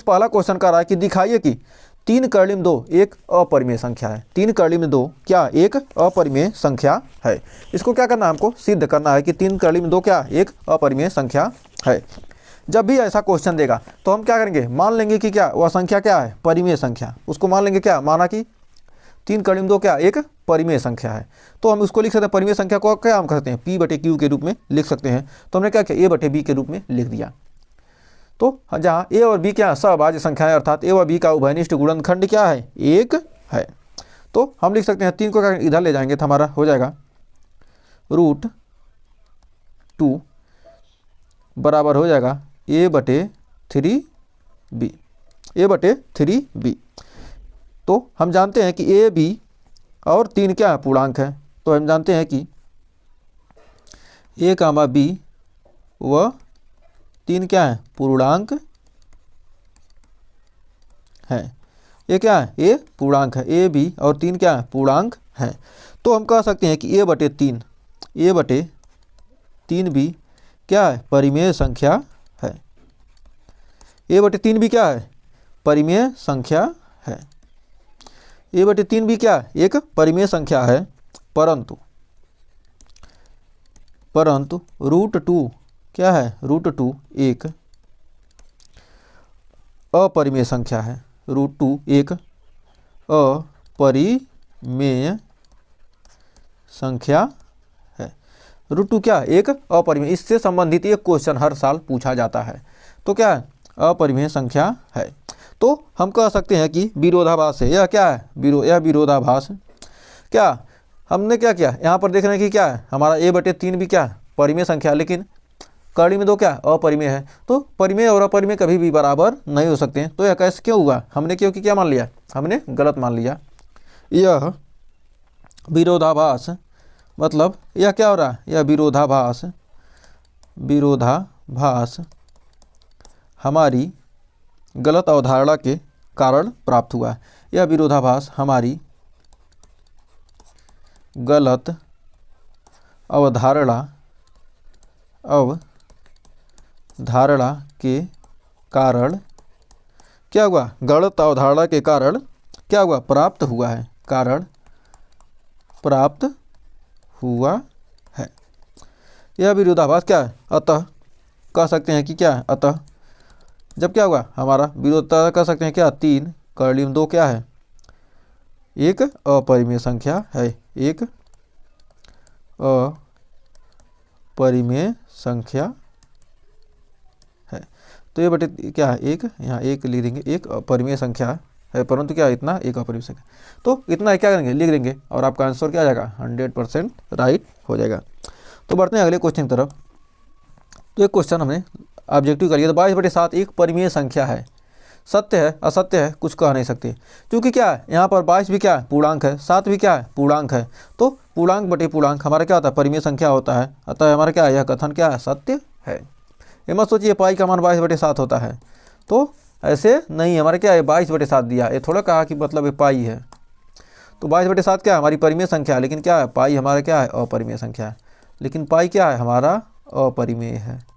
पहला क्वेश्चन कह रहा है कि दिखाइए कि 3 कर्लिम 2 एक अपरिमेय संख्या है। 3 कर्लिम 2 क्या एक अपरिमेय संख्या है। इसको क्या करना है, हमको सिद्ध करना है कि 3 कर्लिम 2 क्या एक अपरिमेय संख्या है। जब भी ऐसा क्वेश्चन देगा तो हम क्या करेंगे, मान लेंगे कि क्या वह संख्या क्या है, परिमेय संख्या। उसको मान लेंगे क्या, माना कि 3 कर्लिम 2 क्या एक परिमेय संख्या है। तो हम उसको लिख सकते हैं, परिमेय संख्या को क्या हम करते हैं, P/Q के रूप में लिख सकते हैं। तो हमने क्या किया, A/B के रूप में लिख दिया। तो जहाँ A और B क्या सहभाज्य संख्या है, अर्थात A और B का उभयनिष्ठ गुणनखंड क्या है, 1 है। तो हम लिख सकते हैं 3 को इधर ले जाएंगे तो हमारा हो जाएगा √2 बराबर हो जाएगा A/3B। A/3B। तो हम जानते हैं कि A, B और 3 क्या है, पूर्णांक है। तो हम जानते हैं कि A, B व 3 क्या है, पूर्णांक है। ये क्या है, A पूर्णांक है। A, B और 3 क्या है, पूर्णांक है। तो हम कह सकते हैं कि A/3B क्या है, परिमेय संख्या है। A/3B क्या है, परिमेय संख्या है। A/3B क्या है, एक परिमेय संख्या है। परंतु √2 क्या है, √2 एक अपरिमेय संख्या है। √2 एक अपरिमेय संख्या है। √2 क्या, एक अपरिमेय। इससे संबंधित एक क्वेश्चन हर साल पूछा जाता है। तो क्या है, अपरिमेय संख्या है। तो हम कह सकते हैं कि विरोधाभास है। यह क्या है, यह विरोधाभास क्या, हमने क्या किया, यहाँ पर देख रहे हैं कि क्या है, हमारा A/3 भी क्या है, परिमेय संख्या, लेकिन कर्लिम 2 क्या अपरिमेय है। तो परिमेय और अपरिमेय कभी भी बराबर नहीं हो सकते हैं। तो यह कैसे क्यों हुआ, हमने क्योंकि क्या मान लिया, हमने गलत मान लिया। यह विरोधाभास, मतलब यह क्या हो रहा है, यह विरोधाभास हमारी गलत अवधारणा के कारण प्राप्त हुआ है। यह विरोधाभास हमारी गलत अवधारणा के कारण क्या हुआ, गलत अवधारणा के कारण क्या हुआ, प्राप्त हुआ है, कारण प्राप्त हुआ है। यह विरोधाभास क्या है, अतः कह सकते हैं कि क्या है, अतः जब क्या हुआ, हमारा विरोधता कह सकते हैं क्या, 3 कर्लिम 2 क्या है, एक अपरिमेय संख्या है, एक अपरिमेय संख्या है। तो ये बटे क्या है, एक, यहाँ एक लिख देंगे, एक अपरिमेय संख्या है, परंतु क्या इतना एक अपरिमेय संख्या। तो इतना क्या करेंगे, लिख देंगे और आपका आंसर क्या आ जाएगा, 100% राइट हो जाएगा। तो बढ़ते हैं अगले क्वेश्चन की तरफ। तो एक क्वेश्चन हमने ऑब्जेक्टिव करिए। तो 22/7 एक परिमेय संख्या है, सत्य है असत्य है कुछ कह नहीं सकते, क्योंकि क्या है यहाँ पर 22 भी क्या है, पूर्णांक है, 7 भी क्या है, पूर्णांक है। तो पूर्णांक बटे पूर्णांक हमारा क्या होता है, परिमेय संख्या होता है। अतः हमारा क्या है, यह कथन क्या है, सत्य है। ये मत सोचिए पाई का मान 22/7 होता है, तो ऐसे नहीं, हमारे क्या है 22/7 दिया, ये थोड़ा कहा कि मतलब ये पाई है। तो 22/7 क्या है, हमारी परिमेय संख्या है, लेकिन क्या है पाई हमारा क्या है, अपरिमेय संख्या है। लेकिन पाई क्या है, हमारा अपरिमेय है।